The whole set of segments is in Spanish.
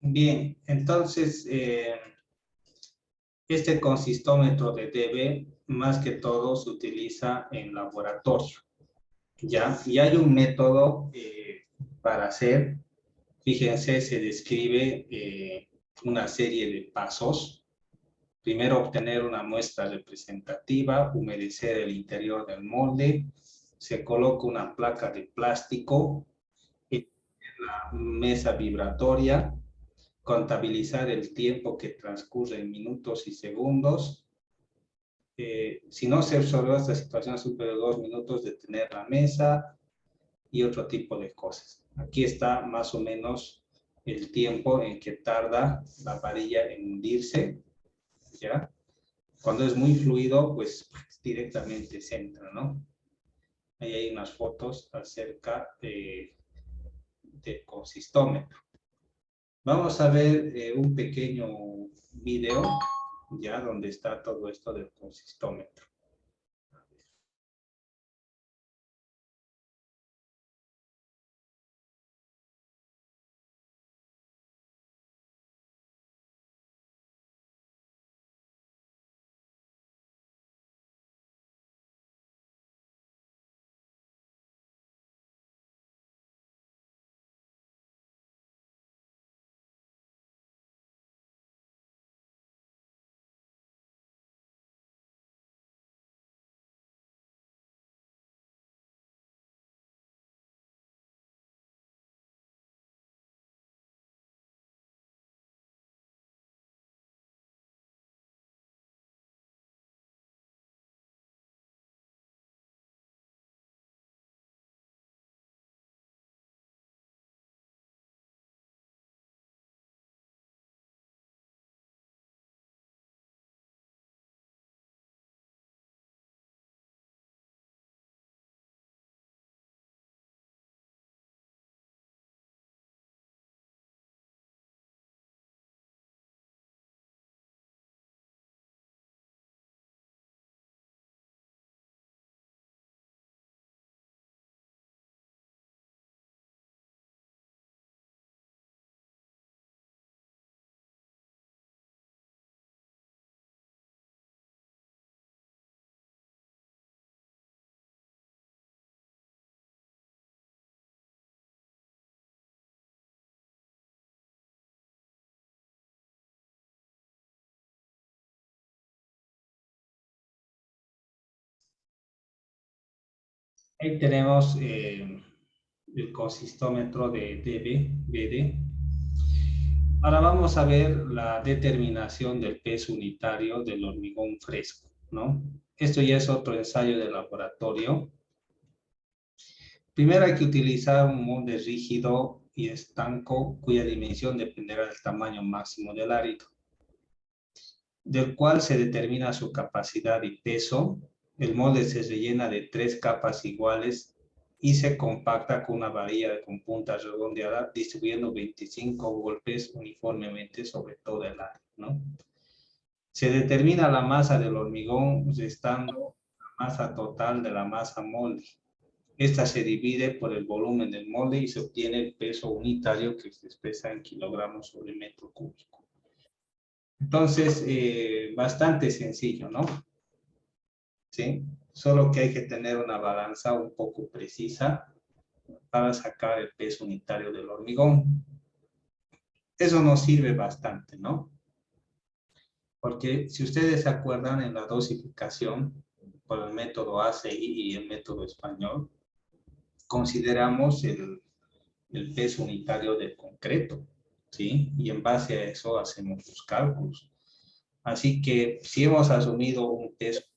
Bien, entonces, este consistómetro de dB, más que todo, se utiliza en laboratorio, ¿ya? Y hay un método para hacer, fíjense, se describe una serie de pasos. Primero, obtener una muestra representativa, humedecer el interior del molde, se coloca una placa de plástico en la mesa vibratoria, contabilizar el tiempo que transcurre en minutos y segundos. Si no se observa esta situación superior a 2 minutos, detener la mesa y otro tipo de cosas. Aquí está más o menos el tiempo en que tarda la varilla en hundirse, ¿ya? Cuando es muy fluido, pues directamente se entra, ¿no? Ahí hay unas fotos acerca del consistómetro. Vamos a ver un pequeño video, ya, donde está todo esto del consistómetro. Ahí tenemos el consistómetro de BD. Ahora vamos a ver la determinación del peso unitario del hormigón fresco, ¿no? Esto ya es otro ensayo de laboratorio. Primero hay que utilizar un molde rígido y estanco cuya dimensión dependerá del tamaño máximo del árido, del cual se determina su capacidad y peso. El molde se rellena de 3 capas iguales y se compacta con una varilla con punta redondeada, distribuyendo 25 golpes uniformemente sobre todo el área, ¿no? Se determina la masa del hormigón restando la masa total de la masa molde. Esta se divide por el volumen del molde y se obtiene el peso unitario que se expresa en kilogramos sobre metro cúbico. Entonces, bastante sencillo, ¿no? ¿Sí? Solo que hay que tener una balanza un poco precisa para sacar el peso unitario del hormigón. Eso nos sirve bastante, ¿no? Porque si ustedes se acuerdan en la dosificación por el método ACI y el método español, consideramos el peso unitario del concreto, ¿sí? Y en base a eso hacemos los cálculos. Así que si hemos asumido un peso unitario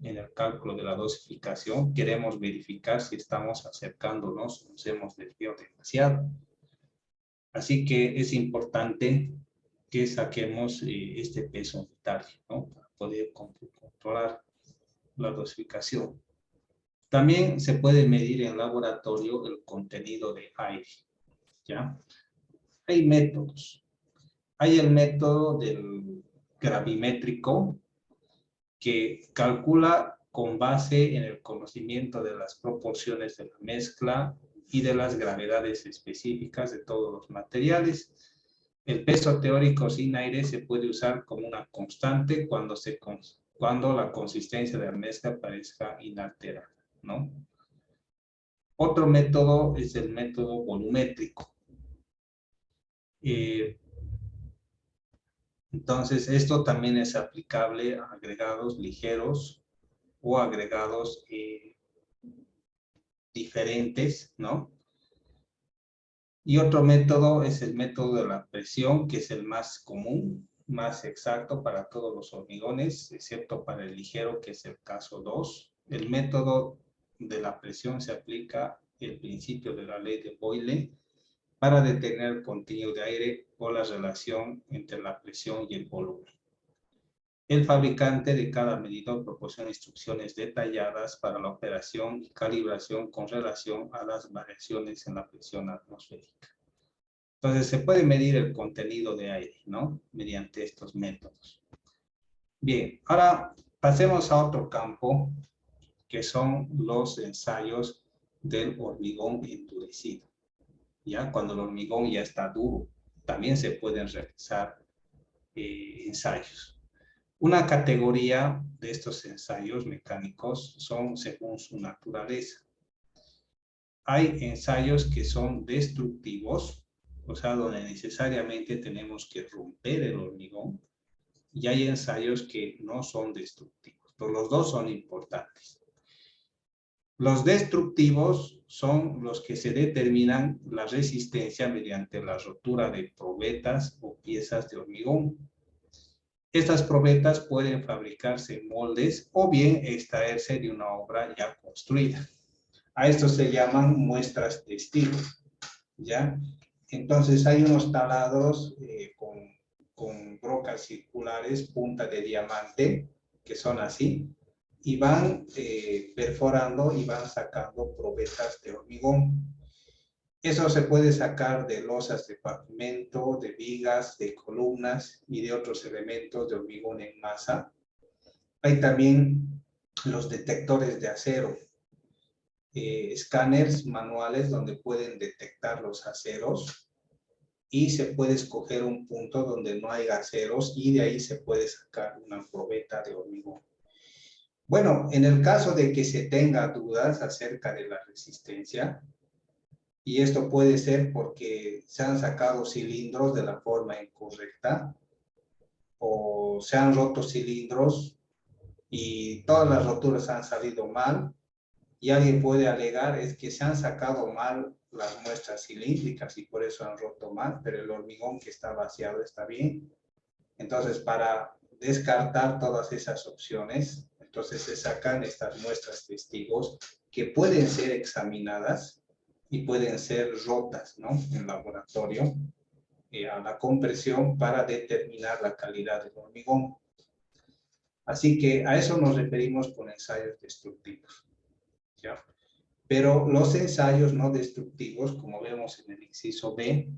en el cálculo de la dosificación, queremos verificar si estamos acercándonos, nos hemos desviado demasiado. Así que es importante que saquemos este peso unitario, ¿no? Para poder controlar la dosificación. También se puede medir en laboratorio el contenido de aire, ¿ya? Hay métodos. Hay el método del gravimétrico, que calcula con base en el conocimiento de las proporciones de la mezcla y de las gravedades específicas de todos los materiales. El peso teórico sin aire se puede usar como una constante cuando la consistencia de la mezcla parezca inalterada, ¿no? Otro método es el método volumétrico. Entonces, esto también es aplicable a agregados ligeros o agregados diferentes, ¿no? Y otro método es el método de la presión, que es el más común, más exacto para todos los hormigones, excepto para el ligero, que es el caso 2. El método de la presión se aplica el principio de la ley de Boyle para detener el contenido de aire o la relación entre la presión y el volumen. El fabricante de cada medidor proporciona instrucciones detalladas para la operación y calibración con relación a las variaciones en la presión atmosférica. Entonces, se puede medir el contenido de aire, ¿no? Mediante estos métodos. Bien, ahora pasemos a otro campo, que son los ensayos del hormigón endurecido. ¿Ya? Cuando el hormigón ya está duro, también se pueden realizar ensayos. Una categoría de estos ensayos mecánicos son según su naturaleza. Hay ensayos que son destructivos, o sea, donde necesariamente tenemos que romper el hormigón, y hay ensayos que no son destructivos, pero los dos son importantes. Los destructivos son los que se determinan la resistencia mediante la rotura de probetas o piezas de hormigón. Estas probetas pueden fabricarse en moldes o bien extraerse de una obra ya construida. A esto se llaman muestras testigo, ¿ya? Entonces hay unos taladros con brocas circulares, punta de diamante, que son así, y van perforando y van sacando probetas de hormigón. Eso se puede sacar de losas de pavimento, de vigas, de columnas y de otros elementos de hormigón en masa. Hay también los detectores de acero, escáneres manuales donde pueden detectar los aceros y se puede escoger un punto donde no hay aceros y de ahí se puede sacar una probeta de hormigón. Bueno, en el caso de que se tenga dudas acerca de la resistencia, y esto puede ser porque se han sacado cilindros de la forma incorrecta o se han roto cilindros y todas las roturas han salido mal, y alguien puede alegar es que se han sacado mal las muestras cilíndricas y por eso han roto mal, pero el hormigón que está vaciado está bien. Entonces, para descartar todas esas opciones, entonces se sacan estas muestras testigos que pueden ser examinadas y pueden ser rotas, ¿no? En laboratorio a la compresión para determinar la calidad del hormigón. Así que a eso nos referimos con ensayos destructivos, ¿ya? Pero los ensayos no destructivos, como vemos en el inciso B,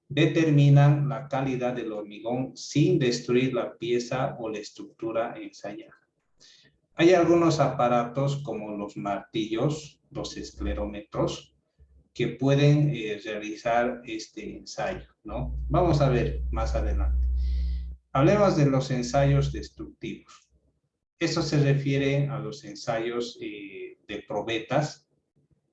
determinan la calidad del hormigón sin destruir la pieza o la estructura ensayada. Hay algunos aparatos como los martillos, los esclerómetros, que pueden realizar este ensayo, ¿no? Vamos a ver más adelante. Hablemos de los ensayos destructivos. Esto se refiere a los ensayos de probetas,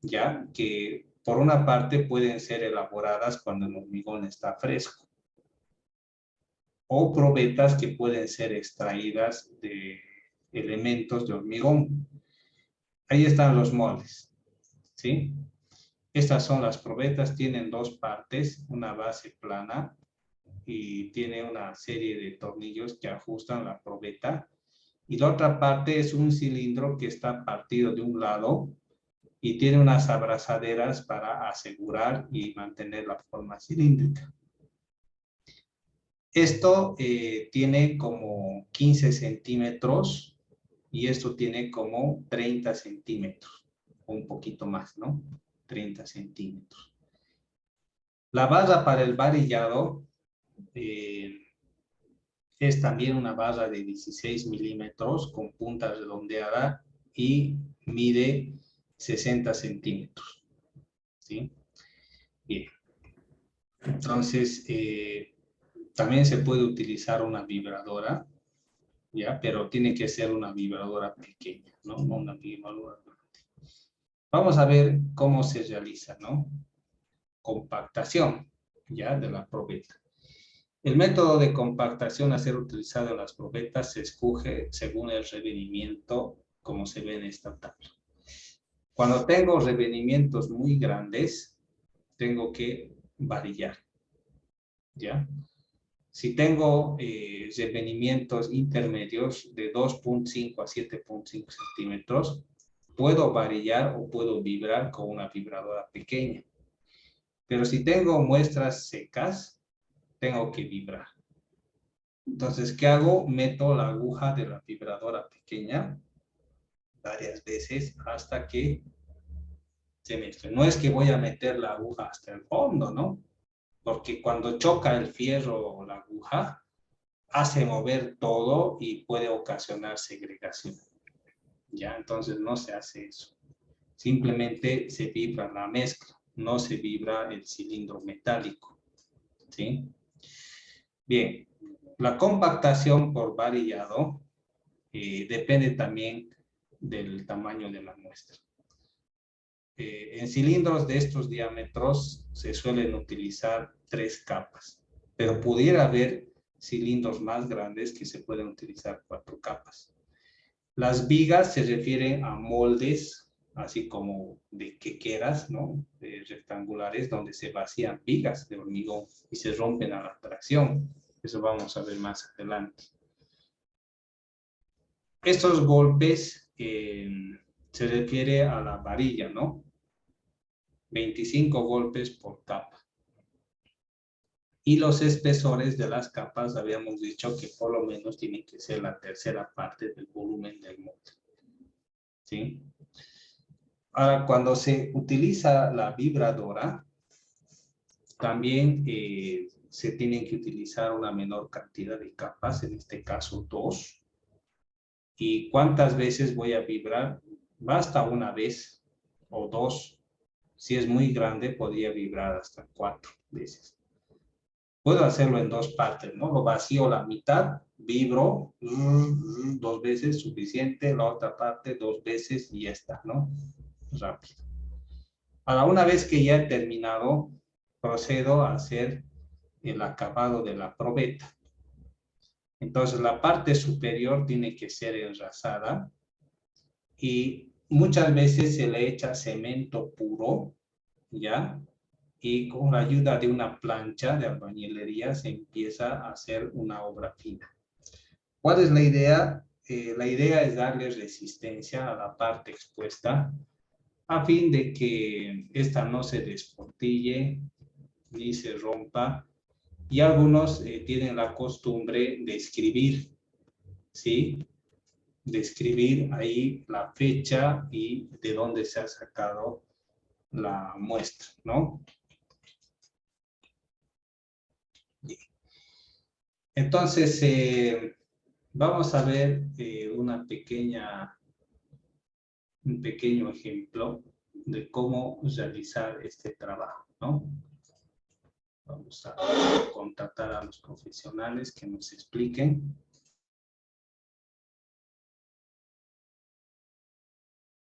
ya que por una parte pueden ser elaboradas cuando el hormigón está fresco, o probetas que pueden ser extraídas de elementos de hormigón. Ahí están los moldes, ¿sí? Estas son las probetas, tienen dos partes, una base plana y tiene una serie de tornillos que ajustan la probeta, y la otra parte es un cilindro que está partido de un lado y tiene unas abrazaderas para asegurar y mantener la forma cilíndrica. Esto tiene como 15 centímetros y esto tiene como 30 centímetros, o un poquito más, ¿no? 30 centímetros. La barra para el varillado es también una barra de 16 milímetros con punta redondeada y mide 60 centímetros, ¿sí? Bien. Entonces, También se puede utilizar una vibradora, ¿ya? Pero tiene que ser una vibradora pequeña, ¿no? No una vibradora grande. Vamos a ver cómo se realiza, ¿no? Compactación, ¿ya? De la probeta. El método de compactación a ser utilizado en las probetas se escoge según el revenimiento, como se ve en esta tabla. Cuando tengo revenimientos muy grandes, tengo que varillar, ¿ya? Si tengo revenimientos intermedios de 2.5 a 7.5 centímetros, puedo varillar o puedo vibrar con una vibradora pequeña. Pero si tengo muestras secas, tengo que vibrar. Entonces, ¿qué hago? Meto la aguja de la vibradora pequeña varias veces hasta que se mezcle. No es que voy a meter la aguja hasta el fondo, ¿no? Porque cuando choca el fierro o la aguja, hace mover todo y puede ocasionar segregación. ¿Ya? Entonces no se hace eso. Simplemente se vibra la mezcla, no se vibra el cilindro metálico. ¿Sí? Bien, la compactación por varillado depende también del tamaño de la muestra. En cilindros de estos diámetros se suelen utilizar 3 capas, pero pudiera haber cilindros más grandes que se pueden utilizar 4 capas. Las vigas se refieren a moldes, así como de quequeras, ¿no? Rectangulares, donde se vacían vigas de hormigón y se rompen a la tracción. Eso vamos a ver más adelante. Estos golpes se refiere a la varilla, ¿no? 25 golpes por capa. Y los espesores de las capas habíamos dicho que por lo menos tienen que ser la tercera parte del volumen del molde. ¿Sí? Ahora, cuando se utiliza la vibradora, también se tienen que utilizar una menor cantidad de capas, en este caso 2. ¿Y cuántas veces voy a vibrar? Basta una vez o 2. Si es muy grande, podría vibrar hasta 4 veces. Puedo hacerlo en 2 partes, ¿no? Lo vacío la mitad, vibro 2 veces, suficiente. La otra parte 2 veces y ya está, ¿no? Rápido. Ahora, una vez que ya he terminado, procedo a hacer el acabado de la probeta. Entonces, la parte superior tiene que ser enrasada y muchas veces se le echa cemento puro, ¿ya? Y con la ayuda de una plancha de albañilería se empieza a hacer una obra fina. ¿Cuál es la idea? La idea es darle resistencia a la parte expuesta a fin de que esta no se desportille ni se rompa. Y algunos tienen la costumbre de escribir, ¿sí? De escribir ahí la fecha y de dónde se ha sacado la muestra, ¿no? Entonces, vamos a ver un pequeño ejemplo de cómo realizar este trabajo, ¿no? Vamos a contactar a los profesionales que nos expliquen.